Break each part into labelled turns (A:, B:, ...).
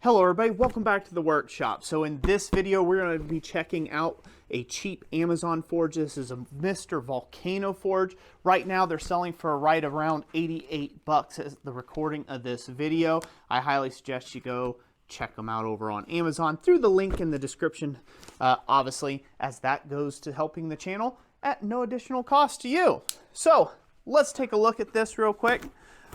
A: Hello everybody, welcome back to the workshop. So in this video we're going to be checking out a cheap Amazon forge. This is a Mr. Volcano forge. Right now they're selling for right around 88 bucks as the recording of this video. I highly suggest you go check them out over on Amazon through the link in the description, obviously, as that goes to helping the channel at no additional cost to you. So let's take a look at this real quick.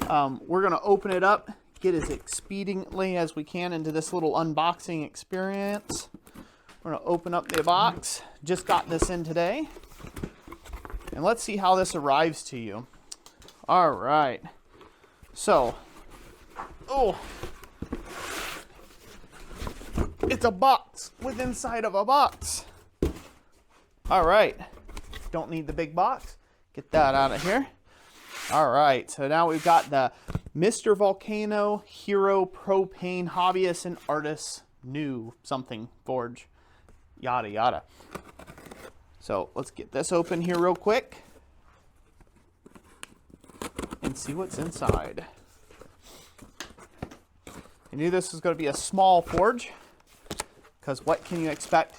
A: We're going to open it up, get as expediently as we can into this little unboxing experience. We're going to open up the box. Just got this in today. And let's see how this arrives to you. All right. So, it's a box with inside of a box. All right. Don't need the big box. Get that out of here. All right. So now we've got the Mr. Volcano Hero Propane Hobbyist and Artist New something forge. Yada yada. So let's get this open here real quick and see what's inside. I knew this was going to be a small forge, because what can you expect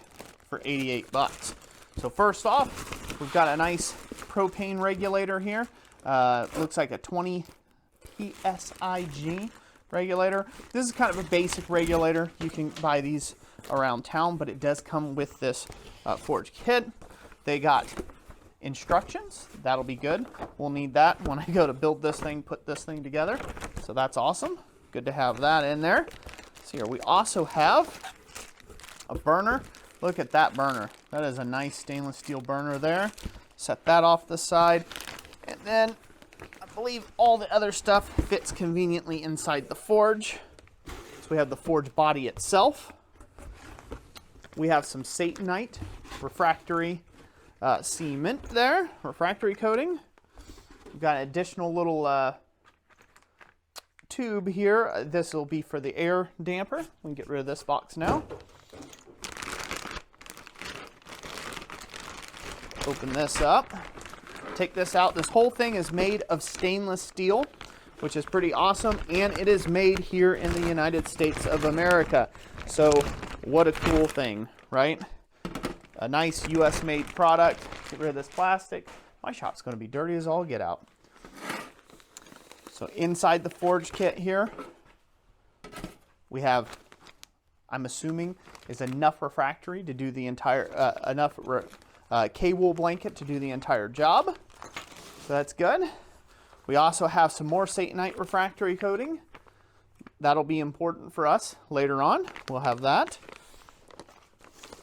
A: for 88 bucks? So first off, we've got a nice propane regulator here. Looks like a 20 PSIG regulator. This is kind of a basic regulator. You can buy these around town, but it does come with this forge kit. They got instructions. That'll be good. We'll need that when I go to build this thing, put this thing together. So that's awesome. Good to have that in there. So here we also have a burner. Look at that burner. That is a nice stainless steel burner there. Set that off the side. And then I believe all the other stuff fits conveniently inside the forge. So we have the forge body itself. We have some Satanite refractory cement there, refractory coating. We've got an additional little tube here. This will be for the air damper. We can get rid of this box now. Open this up. Take this out. This whole thing is made of stainless steel, which is pretty awesome, and it is made here in the United States of America. So what a cool thing, right? A nice US made product. Get rid of this plastic. My shop's going to be dirty as all get out. So inside the forge kit here, we have, I'm assuming, is enough refractory to do the entire, enough K-wool blanket to do the entire job. So that's good. We also have some more Satanite refractory coating. That'll be important for us later on. We'll have that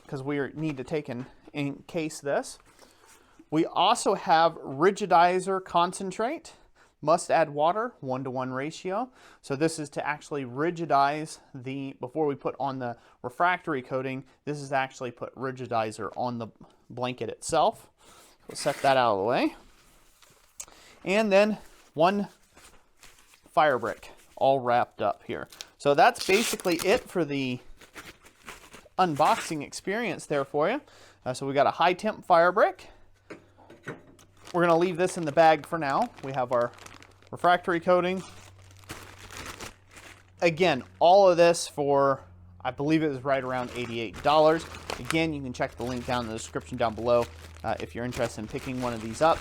A: because we need to take and encase this. We also have rigidizer concentrate. Must add water, 1-to-1 ratio. So this is to actually rigidize the, before we put on the refractory coating, this is to actually put rigidizer on the blanket itself. We'll set that out of the way. And then one fire brick all wrapped up here. So that's basically it for the unboxing experience there for you. So we got a high temp fire brick. We're gonna leave this in the bag for now. We have our refractory coating. Again, all of this for, I believe it was right around $88. Again, you can check the link down in the description down below if you're interested in picking one of these up.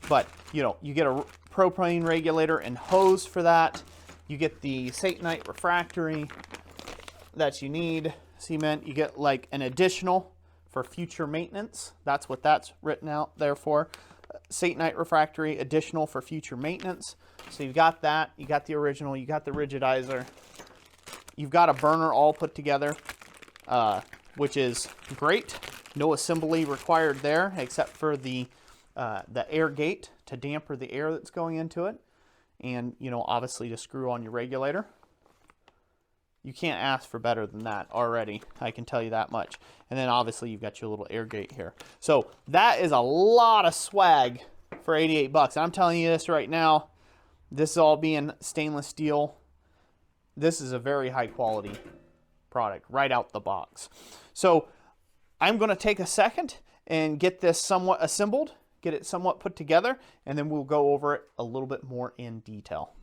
A: But, you know, you get a propane regulator and hose for that. You get the Satanite refractory that you need, cement. You get like an additional for future maintenance. That's what that's written out there for. Satanite refractory additional for future maintenance. So you've got that, you got the original, you got the rigidizer, you've got a burner all put together, which is great. No assembly required there except for the air gate to damper the air that's going into it, and you know, obviously to screw on your regulator. You can't ask for better than that already, I can tell you that much. And then obviously you've got your little air gate here. So that is a lot of swag for 88 bucks. I'm telling you this right now, this is all being stainless steel. This is a very high quality product right out the box. So I'm going to take a second and get this somewhat assembled, get it somewhat put together, and then we'll go over it a little bit more in detail.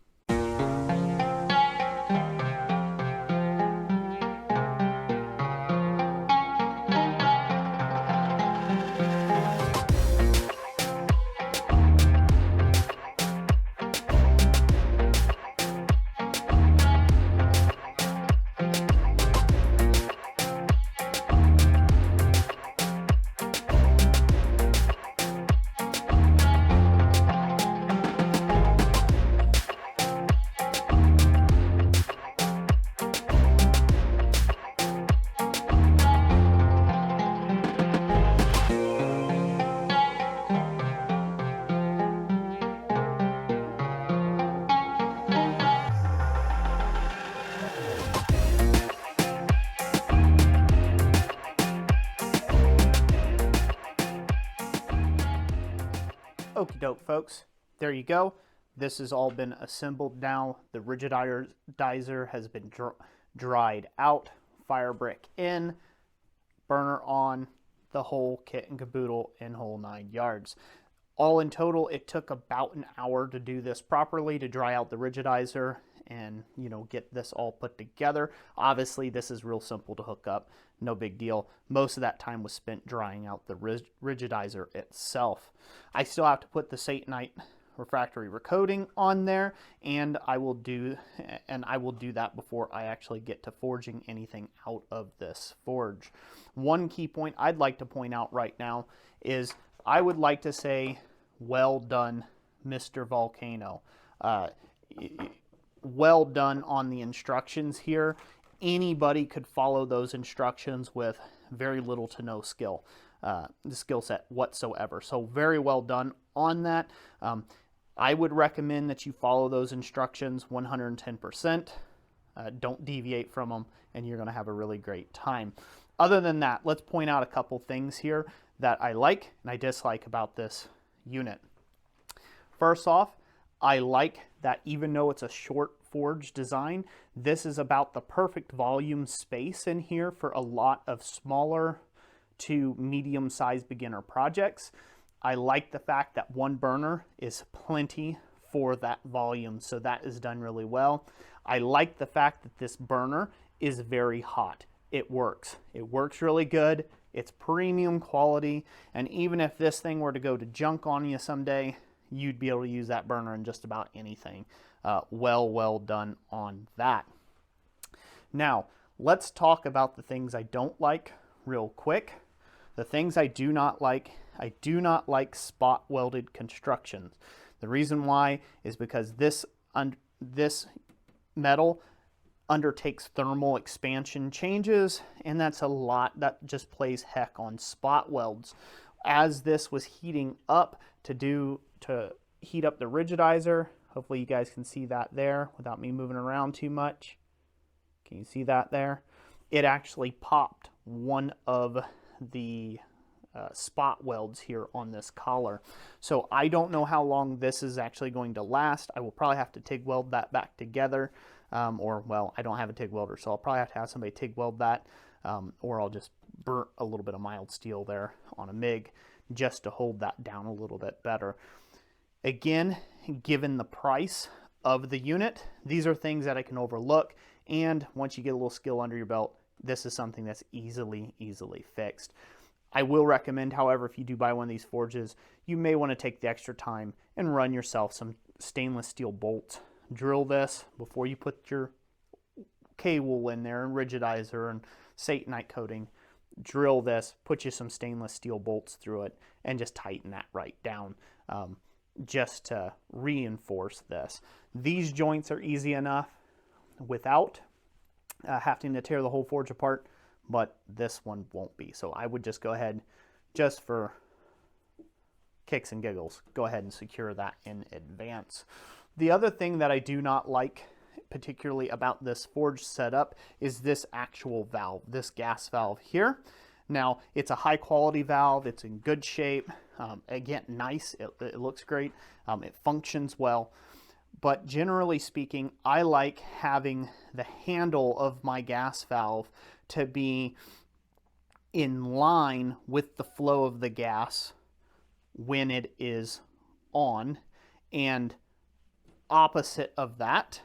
A: Okie doke, folks. There you go. This has all been assembled now. The rigidizer has been dried out. Fire brick in, burner on, the whole kit and caboodle in whole 9 yards. All in total, it took about an hour to do this properly, to dry out the rigidizer and, you know, get this all put together. Obviously, this is real simple to hook up. No big deal. Most of that time was spent drying out the rigidizer itself. I still have to put the Satanite refractory recoating on there, and I will do that before I actually get to forging anything out of this forge. One key point I'd like to point out right now is I would like to say, well done, Mr. Volcano. Well done on the instructions here. Anybody could follow those instructions with very little to no skill set whatsoever. So very well done on that. I would recommend that you follow those instructions 110%. Don't deviate from them, and you're going to have a really great time. Other than that, let's point out a couple things here that I like and I dislike about this unit. First off, I like that even though it's a short forge design, this is about the perfect volume space in here for a lot of smaller to medium-sized beginner projects. I like the fact that one burner is plenty for that volume, so that is done really well. I like the fact that this burner is very hot. It works. It works really good. It's premium quality, and even if this thing were to go to junk on you someday, you'd be able to use that burner in just about anything. Well done on that. Now, let's talk about the things I don't like real quick. The things I do not like spot welded constructions. The reason why is because this metal undertakes thermal expansion changes, and that's a lot that just plays heck on spot welds. As this was heating up to heat up the rigidizer, hopefully you guys can see that there without me moving around too much. Can you see that there? It actually popped one of the spot welds here on this collar. So I don't know how long this is actually going to last. I will probably have to TIG weld that back together. Well, I don't have a TIG welder, so I'll probably have to have somebody TIG weld that, or I'll just burn a little bit of mild steel there on a MIG just to hold that down a little bit better. Again, given the price of the unit, these are things that I can overlook, and once you get a little skill under your belt, this is something that's easily fixed. I will recommend, however, if you do buy one of these forges, you may want to take the extra time and run yourself some stainless steel bolts. Drill this before you put your K-wool in there and rigidizer and Satanite coating. Drill this, put you some stainless steel bolts through it, and just tighten that right down just to reinforce this. These joints are easy enough without having to tear the whole forge apart, but this one won't be. So I would just go ahead, just for kicks and giggles, go ahead and secure that in advance. The other thing that I do not like particularly about this forge setup is this actual valve, this gas valve here. Now, it's a high quality valve, it's in good shape, again, nice, it looks great, it functions well, but generally speaking, I like having the handle of my gas valve to be in line with the flow of the gas when it is on, and opposite of that,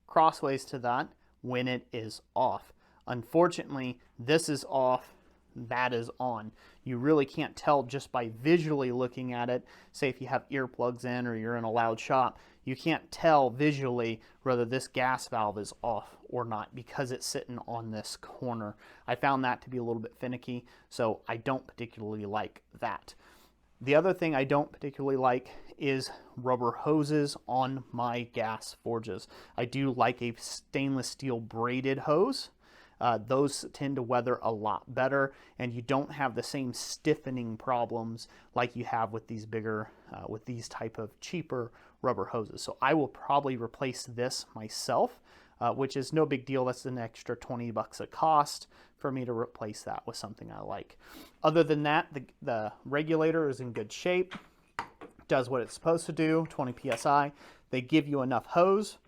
A: crossways to that, when it is off. Unfortunately, this is off, that is on. You really can't tell just by visually looking at it. Say if you have earplugs in or you're in a loud shop, you can't tell visually whether this gas valve is off or not because it's sitting on this corner. I found that to be a little bit finicky, so I don't particularly like that. The other thing I don't particularly like is rubber hoses on my gas forges. I do like a stainless steel braided hose. Those tend to weather a lot better, and you don't have the same stiffening problems like you have with these bigger, with these type of cheaper rubber hoses. So I will probably replace this myself, which is no big deal. That's an extra 20 bucks a cost for me to replace that with something I like. Other than that, the regulator is in good shape. does what it's supposed to do, 20 psi. They give you enough hose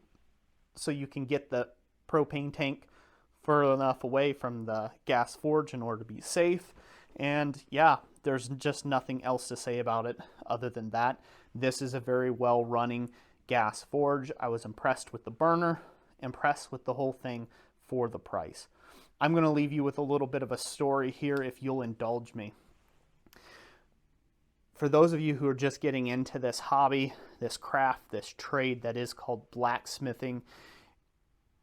A: so you can get the propane tank further enough away from the gas forge in order to be safe. And yeah, there's just nothing else to say about it other than that. This is a very well running gas forge. I was impressed with the burner, impressed with the whole thing for the price. I'm going to leave you with a little bit of a story here if you'll indulge me. For those of you who are just getting into this hobby, this craft, this trade that is called blacksmithing,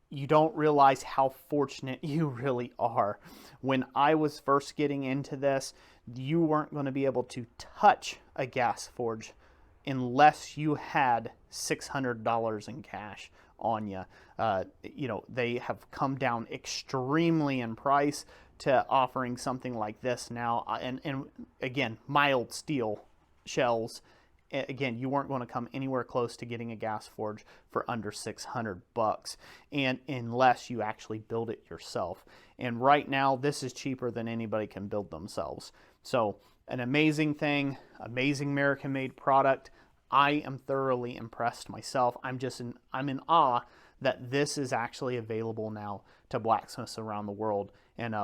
A: you don't realize how fortunate you really are. When I was first getting into this, you weren't going to be able to touch a gas forge unless you had $600 in cash on you. You know, they have come down extremely in price to offering something like this now. And again, mild steel shells. Again, you weren't going to come anywhere close to getting a gas forge for under $600, and unless you actually build it yourself. And right now, this is cheaper than anybody can build themselves. So an amazing thing, amazing American-made product. I am thoroughly impressed myself. I'm in awe that this is actually available now to blacksmiths around the world, and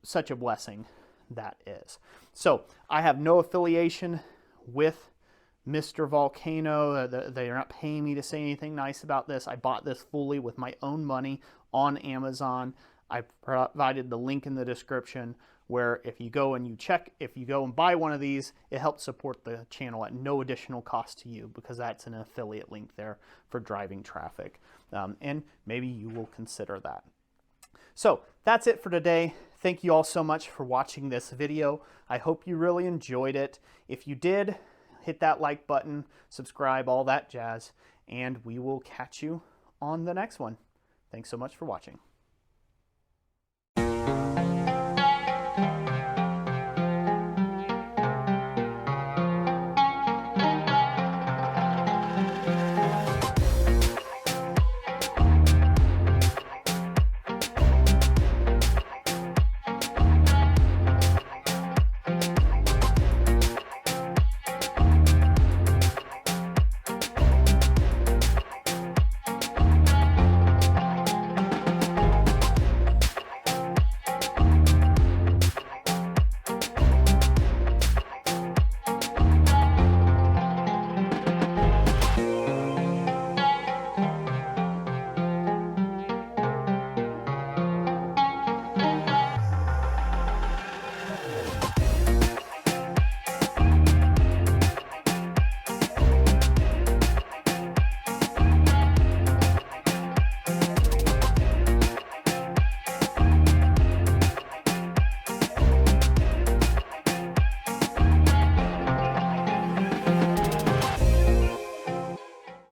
A: such a blessing that is. So I have no affiliation with Mr. Volcano. They are not paying me to say anything nice about this. I bought this fully with my own money on Amazon. I provided the link in the description where if you go and if you go and buy one of these, it helps support the channel at no additional cost to you, because that's an affiliate link there for driving traffic. And maybe you will consider that. So that's it for today. Thank you all so much for watching this video. I hope you really enjoyed it. If you did, hit that like button, subscribe, all that jazz, and we will catch you on the next one. Thanks so much for watching.